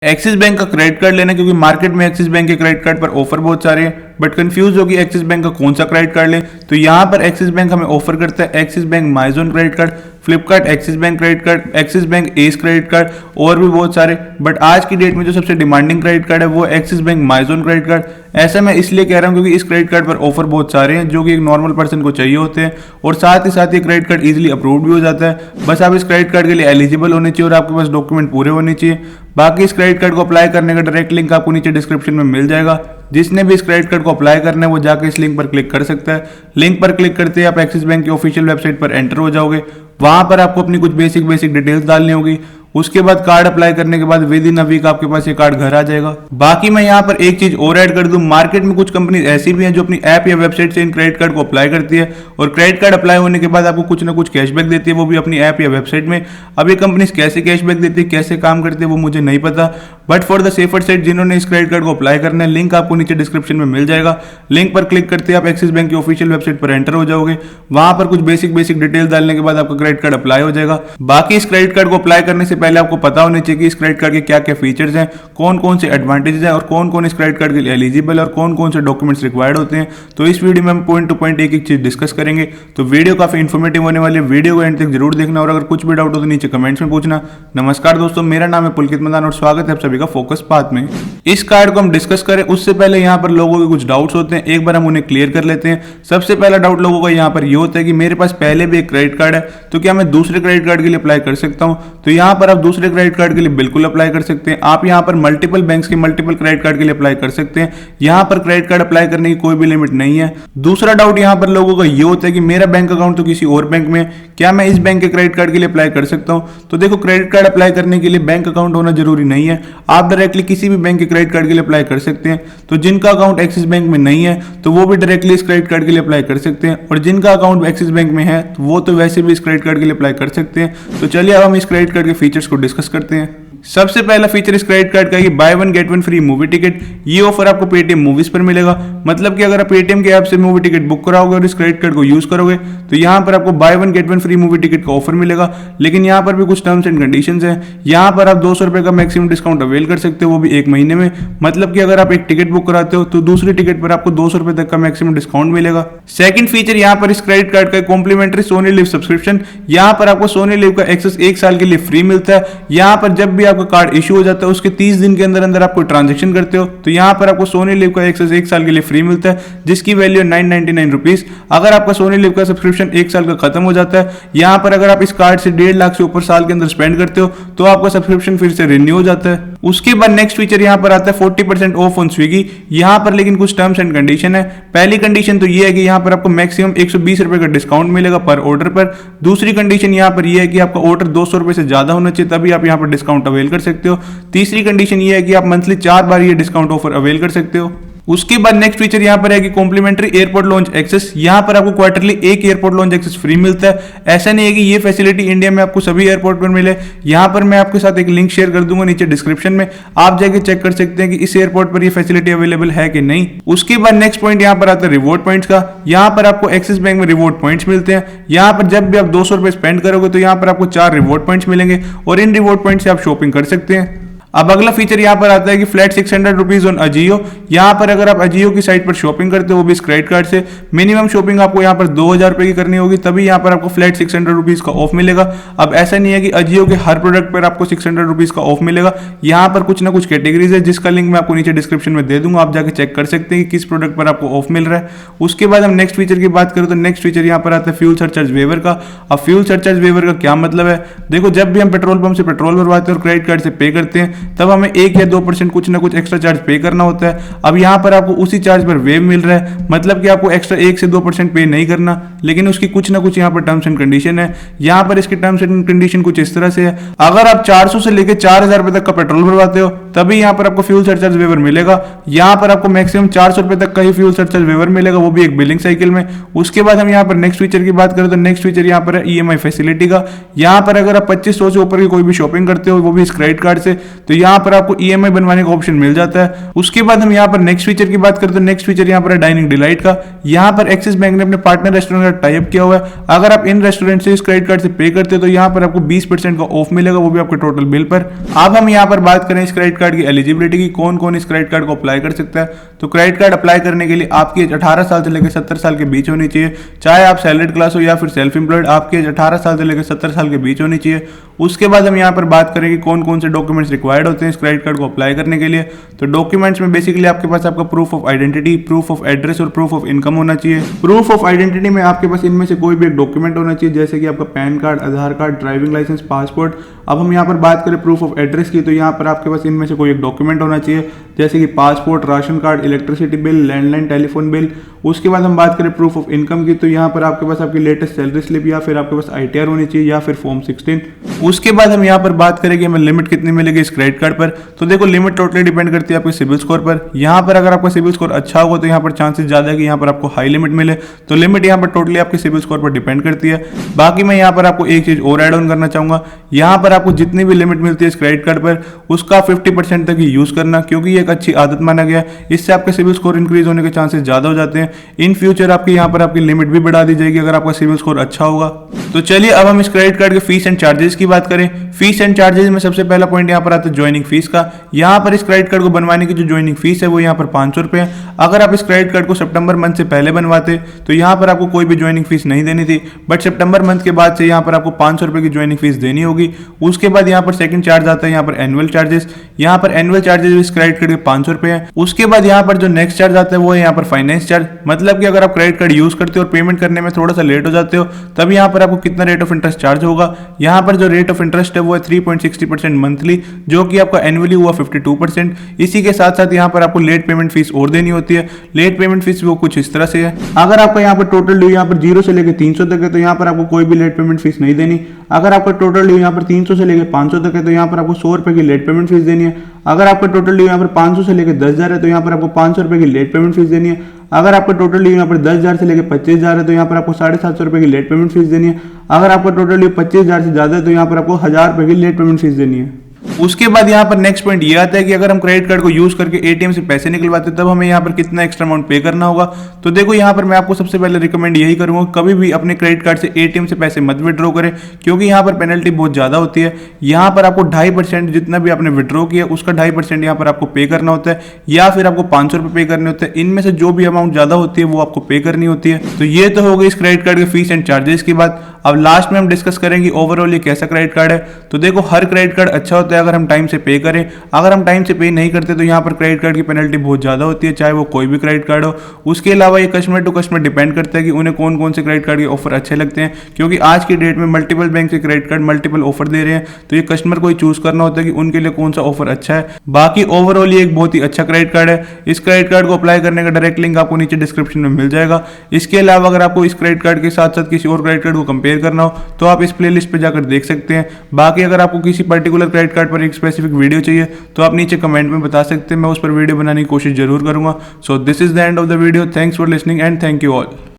Axis bank का credit card लेना, क्योंकि मार्केट में एक्सिस बैंक के क्रेडिट कार्ड पर ऑफर बहुत सारे हैं, बट कंफ्यूज होगी एक्सिस बैंक का कौन सा क्रेडिट कार्ड लें। तो यहाँ पर एक्सिस बैंक हमें ऑफर करता है axis bank माइजोन credit card, Flipkart axis bank credit card, axis bank S credit card और भी बहुत सारे। बट आज की डेट में जो सबसे डिमांडिंग क्रेडिट कार्ड है वो एक्सिस बैंक माइजोन क्रेडिट कार्ड। ऐसा मैं इसलिए कह रहा हूँ क्योंकि इस क्रेडिट कार्ड पर ऑफर बहुत सारे हैं जो कि एक नॉर्मल पर्सन को चाहिए होते हैं, और साथ ही क्रेडिट कार्ड इजीली अप्रूव भी हो जाता है। बस आप इस क्रेडिट कार्ड के लिए एलिजिबल होने चाहिए और आपके पास डॉक्यूमेंट पूरे होने चाहिए। बाकी इस क्रेडिट कार्ड को अप्लाई करने का डायरेक्ट लिंक आपको नीचे डिस्क्रिप्शन में मिल जाएगा। जिसने भी इस क्रेडिट कार्ड को अप्लाई करना है वो जाकर इस लिंक पर क्लिक कर सकता है। लिंक पर क्लिक करते ही आप एक्सिस बैंक की ऑफिशियल वेबसाइट पर एंटर हो जाओगे। वहां पर आपको अपनी कुछ बेसिक डिटेल्स डालनी होगी। उसके बाद कार्ड अप्लाई करने के बाद विद इन अ वीक आपके पास ये कार्ड घर आ जाएगा। बाकी मैं यहाँ पर एक चीज और ऐड कर दूं, मार्केट में कुछ कंपनी ऐसी भी हैं जो अपनी ऐप या वेबसाइट से इन क्रेडिट कार्ड को अप्लाई करती है और क्रेडिट कार्ड अप्लाई होने के बाद आपको कुछ ना कुछ कैशबैक देती है, वो भी अपनी ऐप या वेबसाइट में। अब ये कंपनी कैसे कैशबैक देती है, कैसे काम करती है वो मुझे नहीं पता, but for the safer side जिन्होंने इस क्रेडिट कार्ड को अप्लाई करना है, लिंक आपको नीचे डिस्क्रिप्शन में मिल जाएगा। लिंक पर क्लिक करते आप एक्सिस बैंक की ऑफिशियल वेबसाइट पर एंटर हो जाओगे। वहां पर कुछ बेसिक डिटेल डालने के बाद आपका क्रेडिट कार्ड अप्लाई हो जाएगा। बाकी इस क्रेडिट कार्ड को अप्लाई करने से पहले आपको पता होना चाहिए कि इस क्रेडिट कार्ड के क्या क्या फीचर्स हैं, कौन कौन से एडवांटेजेस हैं और कौन कौन इस क्रेडिट कार्ड के लिए एलिजिबल है और कौन कौन से डॉक्यूमेंट्स रिक्वायर्ड होते हैं। तो इस वीडियो में हम पॉइंट टू पॉइंट एक चीज डिस्कस करेंगे। तो वीडियो काफी इन्फॉर्मेटिव होने वाली है, वीडियो को एंड तक जरूर देखना और अगर कुछ भी डाउट हो तो नीचे कमेंट्स में पूछना। नमस्कार दोस्तों, मेरा नाम है पुलकित मदान और स्वागत है आप सभी का फोकस पाथ में। इस कार्ड को हम डिस्कस करें उससे पहले यहाँ पर लोगों के कुछ डाउट्स होते हैं, एक बार हम उन्हें क्लियर कर लेते हैं। सबसे पहला डाउट लोगों का यहाँ पर ये होता है कि मेरे पास पहले भी एक क्रेडिट कार्ड है, तो क्या मैं दूसरे क्रेडिट कार्ड के लिए अप्लाई कर सकता हूँ? तो यहाँ पर आप दूसरे क्रेडिट कार्ड के लिए बिल्कुल अप्लाई कर सकते हैं। आप यहाँ पर मल्टीपल बैंक्स के मल्टीपल क्रेडिट कार्ड के लिए अप्लाई कर सकते हैं। यहाँ पर क्रेडिट कार्ड अप्लाई करने की कोई भी लिमिट नहीं है। दूसरा डाउट यहाँ पर लोगों का ये होता है कि मेरा बैंक अकाउंट तो किसी और बैंक में, क्या मैं इस बैंक के क्रेडिट कार्ड के लिए अप्लाई कर सकता हूँ? तो देखो, क्रेडिट कार्ड अप्लाई करने के लिए बैंक अकाउंट होना जरूरी नहीं है, आप डायरेक्टली किसी भी बैंक के क्रेडिट कार्ड के लिए अप्लाई कर सकते हैं। तो जिनका अकाउंट एक्सिस बैंक में नहीं है तो वो भी डायरेक्टली इस क्रेडिट कार्ड के लिए अप्लाई कर सकते हैं, और जिनका अकाउंट एक्सिस बैंक में है तो वो तो वैसे भी इस क्रेडिट कार्ड के लिए अप्लाई कर सकते हैं। तो चलिए अब हम इस क्रेडिट कार्ड के फीचर्स को डिस्कस करते हैं। सबसे पहला फीचर इस क्रेडिट कार्ड का है कि by one get one free movie ticket. ये ऑफर आपको पेटीएम मूवीज पर मिलेगा। मतलब कि अगर आप पेटीएम के ऐप से मूवी टिकट बुक कराओगे और इस क्रेडिट कार्ड को यूज करोगे तो यहाँ पर आपको by one get one free movie ticket का ऑफर मिलेगा। लेकिन यहाँ पर भी कुछ टर्म्स एंड कंडीशंस हैं। यहाँ पर आप 200 रुपए का मैक्सिमम डिस्काउंट अवेल कर सकते हो, वो भी एक महीने में। मतलब कि अगर आप एक टिकट बुक कराते हो तो दूसरी टिकट पर आपको 200 रुपए तक का मैक्सिमम डिस्काउंट मिलेगा। सेकंड फीचर यहाँ पर इस क्रेडिट कार्ड का कॉम्प्लीमेंट्री सोनी लिव सब्सक्रिप्शन। यहाँ पर आपको सोनी लिव का एक्सेस 1 साल के लिए फ्री मिलता है। यहाँ पर जब भी आपका कार्ड इशू हो जाता है उसके 30 दिन के अंदर अंदर आपको ट्रांजैक्शन करते हो तो यहाँ पर आपको सोनी लिव का एक्सेस 1 साल के लिए फ्री मिलता है, जिसकी वैल्यू 999 रुपीज। अगर आपका सोनी लिव का सब्सक्रिप्शन 1 साल का खत्म हो जाता है, यहाँ पर अगर आप इस कार्ड से 1.5 लाख से ऊपर साल के अंदर स्पेंड करते हो तो आपका सब्सक्रिप्शन फिर से रिन्यू हो जाता है। उसके बाद नेक्स्ट फीचर यहाँ पर आता है 40% ऑफ ऑन स्विगी। यहाँ पर लेकिन कुछ टर्म्स एंड कंडीशन है। पहली कंडीशन तो ये है कि यहाँ पर आपको मैक्सिमम 120 रुपए का डिस्काउंट मिलेगा पर ऑर्डर पर। दूसरी कंडीशन यहाँ पर यह है कि आपका ऑर्डर 200 रुपए से ज्यादा होना चाहिए, तभी आप यहाँ पर डिस्काउंट अवेल कर सकते हो। तीसरी कंडीशन ये है कि आप मंथली 4 बार ये डिस्काउंट ऑफर अवेल कर सकते हो। उसके बाद नेक्स्ट फीचर यहाँ पर है कि कॉम्प्लीमेंट्री एयरपोर्ट लॉन्च एक्सेस। यहाँ पर आपको क्वार्टरली एक एयरपोर्ट लॉन्च एक्सेस फ्री मिलता है। ऐसा नहीं है कि ये फैसिलिटी इंडिया में आपको सभी एयरपोर्ट पर मिले। यहाँ पर मैं आपके साथ एक लिंक शेयर कर दूंगा नीचे डिस्क्रिप्शन में, आप जाके चेक कर सकते हैं कि इस एयरपोर्ट पर ये फैसिलिटी अवेलेबल है कि नहीं। उसके बाद नेक्स्ट पॉइंट यहाँ पर आता है रिवॉर्ड पॉइंट्स का। यहाँ पर आपको एक्सिस बैंक में रिवॉर्ड पॉइंट्स मिलते हैं। यहाँ पर जब भी आप 200 रुपए स्पेंड करोगे तो यहाँ पर आपको 4 रिवॉर्ड पॉइंट्स मिलेंगे और इन रिवॉर्ड पॉइंट से आप शॉपिंग कर सकते हैं। अब अगला फीचर यहाँ पर आता है कि फ्लैट 600 रुपीज ऑन अजियो। यहाँ पर अगर आप अजियो की साइट पर शॉपिंग करते हो वो भी इस क्रेडिट कार्ड से, मिनिमम शॉपिंग आपको यहाँ पर 2000 रुपए की करनी होगी, तभी यहाँ पर आपको फ्लैट 600 रुपीज का ऑफ मिलेगा। अब ऐसा नहीं है कि अजियो के हर प्रोडक्ट पर आपको 600 रुपीज का ऑफ मिलेगा। यहाँ पर कुछ ना कुछ कैटेगरीज है जिसका लिंक मैं आपको नीचे डिस्क्रिप्शन में दे दूंगा, आप जाके चेक कर सकते हैं कि किस प्रोडक्ट पर आपको ऑफ मिल रहा है। उसके बाद हम नेक्स्ट फीचर की बात करें तो नेक्स्ट फीचर यहाँ पर आता है फ्यूल सरचार्ज वेवर का। अब फ्यूल सरचार्ज वेवर का क्या मतलब है? देखो, जब भी हम पेट्रोल पंप से पेट्रोल भरवाते हैं और क्रेडिट कार्ड से पे करते हैं तब हमें 1 या 2% कुछ ना कुछ एक्स्ट्रा चार्ज पे करना होता है। अब यहाँ पर आपको उसी चार्ज पर वेव मिल रहा है, मतलब कि आपको एक्स्ट्रा 1 से 2% पे नहीं करना, लेकिन उसकी कुछ ना कुछ यहाँ पर टर्म्स एंड कंडीशन है। यहाँ पर इसके टर्म्स एंड कंडीशन कुछ इस तरह से है, अगर आप 400 से लेकर 4000 रुपए तक का पेट्रोल भरवाते हो तभी यहाँ पर आपको फ्यूल सरचार्ज वेवर मिलेगा। यहाँ पर आपको मैक्सिमम 400 रुपए तक का ही फ्यूल सरचार्ज वेवर मिलेगा, वो भी एक बिलिंग साइकिल में। उसके बाद हम यहाँ पर नेक्स्ट फीचर की बात करें तो नेक्स्ट फीचर यहाँ पर है EMI फैसिलिटी का। यहाँ पर अगर आप 2500 से ऊपर की कोई भी शॉपिंग करते हो वो भी इस क्रेडिट कार्ड से, तो यहाँ पर आपको EMI बनवाने का ऑप्शन मिल जाता है। उसके बाद हम यहाँ पर नेक्स्ट फीचर की बात करें तो नेक्स्ट फीचर यहाँ पर है डाइनिंग डिलाइट का। यहाँ पर एक्सिस बैंक ने अपने पार्टनर रेस्टोरेंट का टाई अप किया हुआ है। अगर आप इन रेस्टोरेंट से इस क्रेडिट कार्ड से पे करते हो तो यहाँ पर आपको 20% का ऑफ मिलेगा, वो भी आपके टोटल बिल पर। अब हम यहाँ पर बात करें इस क्रेडिट कार्ड की एलिजिबिलिटी की, कौन कौन इस क्रेडिट कार्ड को अप्लाई कर सकता है। तो क्रेडिट कार्ड अप्लाई करने के लिए आपकी एज 18 साल से लेकर 70 साल के बीच होनी चाहिए, चाहे आप सैलरीड क्लास हो या फिर सेल्फ एम्प्लॉयड, आपकी एज 18 साल से लेकर 70 साल के बीच होनी चाहिए। उसके बाद हम यहाँ पर बात करेंगे कौन कौन से डॉक्यूमेंट्स रिक्वायर्ड होते हैं इस क्रेडिट कार्ड को अप्लाई करने के लिए। तो डॉक्यूमेंट्स में बेसिकली आपके पास आपका proof of identity, proof of address और प्रूफ ऑफ इनकम होना चाहिए। प्रूफ ऑफ आइडेंटिटी में आपके पास इनमें से कोई भी एक डॉक्यूमेंट होना चाहिए, जैसे कि आपका पैन कार्ड, आधार कार्ड, ड्राइविंग लाइसेंस, पासपोर्ट। अब हम यहाँ पर बात करें प्रूफ ऑफ एड्रेस की, तो यहाँ पर आपके पास इनमें से कोई एक डॉक्यूमेंट होना चाहिए, जैसे कि passport, ration card, electricity bill, landline telephone bill. उसके बाद हम बात करें प्रूफ ऑफ इनकम की, तो यहाँ पर आपके पास आपकी लेटेस्ट सैलरी स्लिप या फिर आपके पास ITR होनी चाहिए या फिर फॉर्म 16। उसके बाद हम यहाँ पर बात करेंगे हमें लिमिट कितनी मिलेगी इस क्रेडिट कार्ड पर। तो देखो लिमिट टोटली डिपेंड करती है आपके सिविल स्कोर पर। यहाँ पर अगर आपका सिविल स्कोर अच्छा होगा तो यहाँ पर चांसेस ज्यादा है कि यहाँ पर आपको हाई लिमिट मिले। तो लिमिट यहाँ पर टोटली आपके सिविल स्कोर पर डिपेंड करती है। बाकी मैं यहाँ पर आपको एक चीज और एड ऑन करना चाहूंगा, यहाँ पर आपको जितनी भी लिमिट मिलती है इस क्रेडिट कार्ड पर उसका 50% तक ही यूज करना, क्योंकि ये एक अच्छी आदत माना गया है। इससे आपके सिविल स्कोर इंक्रीज होने के चांसेस ज्यादा हो जाते हैं। इन फ्यूचर आपकी यहाँ पर आपकी लिमिट भी बढ़ा दी जाएगी अगर आपका सिविल स्कोर अच्छा होगा। तो चलिए अब हम इस क्रेडिट कार्ड के फीस एंड चार्जेस की बात करें। फीस एंड चार्जेस में सबसे पहला पॉइंट यहाँ पर आता है ज्वाइनिंग फीस का। यहाँ पर इस क्रेडिट कार्ड को बनवाने की जो ज्वाइनिंग फीस है वो यहाँ पर 500 रुपये है। अगर आप इस क्रेडिट कार्ड को सितंबर मंथ से पहले बनवाते तो यहाँ पर आपको कोई भी ज्वाइनिंग फीस नहीं देनी थी, बट सितंबर मंथ के बाद से यहाँ पर आपको 500 रुपये की ज्वाइनिंग फीस देनी होगी। उसके बाद यहाँ पर सेकंड चार्ज आता है यहाँ पर एनुअल चार्जेस। यहाँ पर एनुअल चार्जेस इस क्रेडिट कार्ड के 500 रुपये है। उसके बाद यहाँ पर जो नेक्स्ट चार्ज आता है वो है यहाँ पर फाइनेंस चार्ज, मतलब कि अगर आप क्रेडिट कार्ड यूज करते हो और पेमेंट करने में थोड़ा सा लेट हो जाते हो तब यहाँ पर आपको कितना रेट ऑफ इंटरेस्ट चार्ज होगा। यहाँ पर जो रेट ऑफ इंटरेस्ट है वो है 3.60% मंथली, जो कि आपका एनुअली हुआ 52%। इसी के साथ साथ यहाँ पर आपको लेट पेमेंट फीस और देनी होती है। लेट पेमेंट फीस वो कुछ इस तरह से है, अगर आपका यहाँ पर टोटल ड्यू यहाँ पर 0 से लेकर 300 तक है तो यहाँ पर आपको कोई भी लेट पेमेंट फीस नहीं देनी। अगर आपका टोटल ड्यू यहाँ पर 300 से लेकर 500 तक है तो यहाँ पर आपको 100 रुपए की लेट पेमेंट फीस देनी है। अगर आपका टोटल ड्यू यहाँ पर 500 से लेकर 10,000 है तो यहाँ पर आपको 500 रुपए की लेट पेमेंट फीस देनी है। अगर आपका टोटल ड्यू यहाँ पर 10,000 से लेकर 25,000 है तो यहाँ पर आपको 750 रुपए की लेट पेमेंट फीस देनी है। अगर आपका टोटल ड्यू 25,000 से ज्यादा है तो यहाँ पर आपको 1,000 रुपए की लेट पेमेंट फीस देनी है। उसके बाद यहाँ पर नेक्स्ट पॉइंट ये आता है कि अगर हम क्रेडिट कार्ड को यूज करके ATM से पैसे निकलवाते तब हमें यहाँ पर कितना एक्स्ट्रा अमाउंट पे करना होगा। तो देखो यहाँ पर मैं आपको सबसे पहले रिकमेंड यही करूंगा, कभी भी अपने क्रेडिट कार्ड से ATM से पैसे मत विड्रॉ करें, क्योंकि यहाँ पर पेनल्टी बहुत ज्यादा होती है। यहाँ पर आपको 2.5% जितना भी आपने विड्रॉ किया उसका 2.5% यहाँ पर आपको पे करना होता है, या फिर आपको 500 रुपये पे करने होते हैं। इनमें से जो भी अमाउंट ज्यादा होती है वो आपको पे करनी होती है। तो ये तो हो गई इस क्रेडिट कार्ड के फीस एंड चार्जेस की बात। अब लास्ट में हम डिस्कस करेंगे ओवरऑल ये कैसा क्रेडिट कार्ड है। तो देखो हर क्रेडिट कार्ड अच्छा होता है अगर हम टाइम से पे करें। अगर हम टाइम से पे नहीं करते तो यहाँ पर क्रेडिट कार्ड की पेनल्टी बहुत ज्यादा होती है, चाहे वो कोई भी क्रेडिट कार्ड हो। उसके अलावा ये कस्टमर टू कस्टमर डिपेंड करता है कि उन्हें कौन कौन से क्रेडिट कार्ड के ऑफर अच्छे लगते हैं, क्योंकि आज की डेट में मल्टीपल बैंक के क्रेडिट कार्ड मल्टीपल ऑफर दे रहे हैं। तो ये कस्टमर को ही चूज करना होता है कि उनके लिए कौन सा ऑफर अच्छा है। बाकी ओवरऑल ये एक बहुत ही अच्छा क्रेडिट कार्ड है। इस क्रेडिट कार्ड को अप्लाई करने का डायरेक्ट लिंक आपको नीचे डिस्क्रिप्शन में मिल जाएगा। इसके अलावा अगर आपको इस क्रेडिट कार्ड के साथ साथ किसी और क्रेडिट कार्ड को कंपेयर करना हो तो आप इस प्लेलिस्ट पे जाकर देख सकते हैं। बाकी अगर आपको किसी पर्टिकुलर क्रेडिट कार्ड पर एक स्पेसिफिक वीडियो चाहिए तो आप नीचे कमेंट में बता सकते हैं, मैं उस पर वीडियो बनाने की कोशिश जरूर करूंगा। So this is the end of the video. Thanks for listening and thank you all.